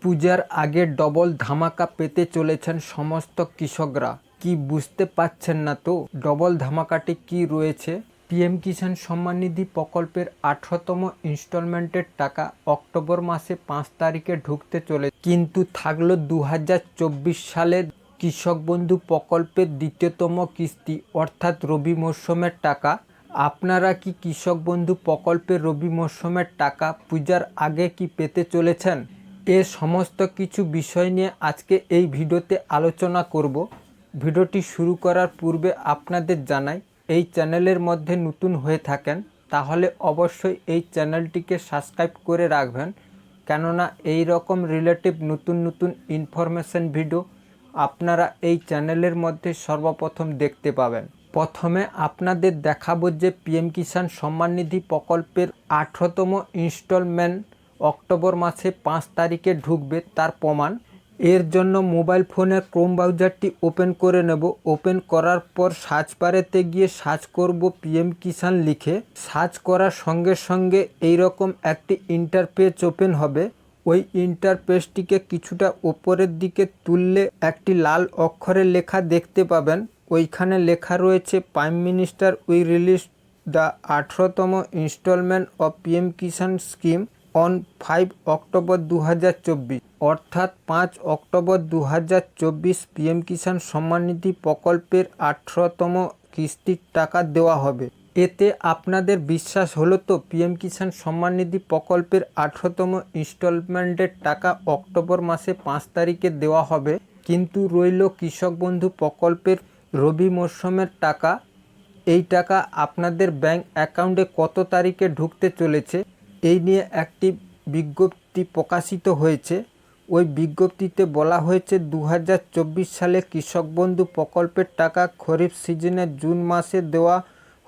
পূজার আগে ডবল ধামাকা পেতে চলেছেন সমস্ত কৃষকরা। কি বুঝতে পারছেন না তো ডবল ধামাকাটি কি রয়েছে? পিএম কিষাণ সম্মান নিধি প্রকল্পের 18তম ইনস্টলমেন্টের টাকা অক্টোবর মাসে 5 তারিখে ঢুকতে চলেছে, কিন্তু থাকলো 2024 সালের কৃষক বন্ধু প্রকল্পের দ্বিতীয়তম কিস্তি অর্থাৎ রবি মরশুমের টাকা। আপনারা কি কৃষক বন্ধু প্রকল্পের রবি মরশুমের টাকা পূজার আগে কি পেতে চলেছেন? এ সমস্ত কিছু বিষয় নিয়ে আজকে এই ভিডিওতে আলোচনা করব। ভিডিওটি শুরু করার পূর্বে আপনাদের জানাই, এই চ্যানেলের মধ্যে নতুন হয়ে থাকেন তাহলে অবশ্যই এই চ্যানেলটিকে সাবস্ক্রাইব করে রাখবেন, কেননা এই রকম রিলেটিভ নতুন নতুন ইনফরমেশন ভিডিও আপনারা এই চ্যানেলের মধ্যে সর্বপ্রথম দেখতে পাবেন। প্রথমে আপনাদের দেখাবো যে পিএম কিষাণ সম্মান নিধি প্রকল্পের 18তম ইনস্টলমেন্ট অক্টোবর মাসে 5 তারিখে ঢুকবে তার প্রমাণ। এর জন্য মোবাইল ফোনের ক্রোম ব্রাউজারটি ওপেন করে নেব। ওপেন করার পর সার্চ বারেতে গিয়ে সার্চ করব পিএম কিষাণ লিখে। সার্চ করার সঙ্গে সঙ্গে এইরকম একটি ইন্টারপেজ ওপেন হবে। ওই ইন্টারপেজটিকে কিছুটা ওপরের দিকে তুললে একটি লাল অক্ষরে লেখা দেখতে পাবেন। ওইখানে লেখা রয়েছে prime minister we release the 18তম instalment of PM Kisan scheme on 5 October 2024, অর্থাৎ 5 অক্টোবর 2024 পিএম কিষাণ সম্মান নিধি প্রকল্পের 18তম কিস্তির টাকা দেওয়া হবে। এতে আপনাদের বিশ্বাস হলো তো? পিএম কিষাণ সম্মান নিধি প্রকল্পের 18তম ইনস্টলমেন্টের টাকা অক্টোবর মাসে 5 তারিখে দেওয়া হবে, কিন্তু রইল কৃষক বন্ধু প্রকল্পের রবি মরশুমের টাকা। এই টাকা আপনাদের ব্যাংক অ্যাকাউন্টে কত তারিখে ঢুকতে চলেছে এই নিয়ে একটি বিজ্ঞপ্তি প্রকাশিত হয়েছে। ওই বিজ্ঞপ্তিতে বলা হয়েছে 2024 সালে কৃষক বন্ধু প্রকল্পের টাকা খরিফ সিজনে জুন মাসে দেওয়া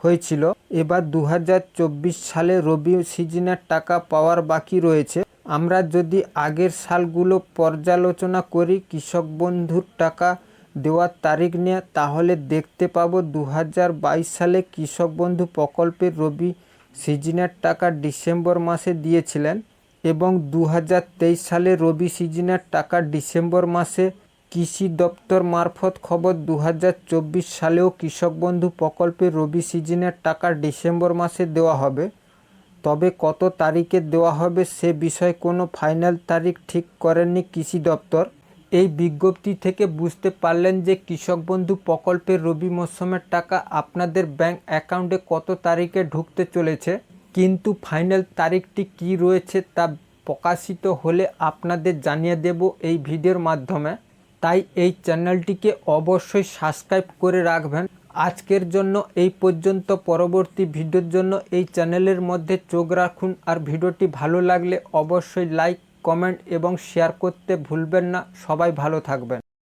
হয়েছিল। এবার 2024 সালে রবি সিজনের টাকা পাওয়ার বাকি রয়েছে। আমরা যদি আগের সালগুলো পর্যালোচনা করি কৃষক বন্ধুর টাকা দেওয়ার তারিখ নিয়ে, তাহলে দেখতে পাবো 2022 সালে কৃষক বন্ধু প্রকল্পের রবি সিজনের টাকা ডিসেম্বর মাসে দিয়েছিলেন এবং 2023 সালে রবি সিজনের টাকা ডিসেম্বর মাসে। কৃষি দপ্তর মারফত খবর 2024 সালেও কৃষক বন্ধু প্রকল্পের রবি সিজনের টাকা ডিসেম্বর মাসে দেওয়া হবে। তবে কত তারিখে দেওয়া হবে সে বিষয়ে কোনো ফাইনাল তারিখ ঠিক করেননি কৃষি দপ্তর। এই বিজ্ঞপ্তি থেকে বুঝতে পারলেন যে কৃষক বন্ধু প্রকল্পের রবি মরশুমের টাকা আপনাদের ব্যাংক অ্যাকাউন্টে কত তারিখে ঢুকতে চলেছে, কিন্তু ফাইনাল তারিখটি কি রয়েছে তা প্রকাশিত হলে আপনাদের জানিয়ে দেব এই ভিডিওর মাধ্যমে। তাই এই চ্যানেলটিকে অবশ্যই সাবস্ক্রাইব করে রাখবেন। আজকের জন্য এই পর্যন্ত। পরবর্তী ভিডিওর জন্য এই চ্যানেলের মধ্যে চোখ রাখুন। আর ভিডিওটি ভালো লাগলে অবশ্যই লাইক, কমেন্ট এবং শেয়ার করতে ভুলবেন না। সবাই ভালো থাকবেন।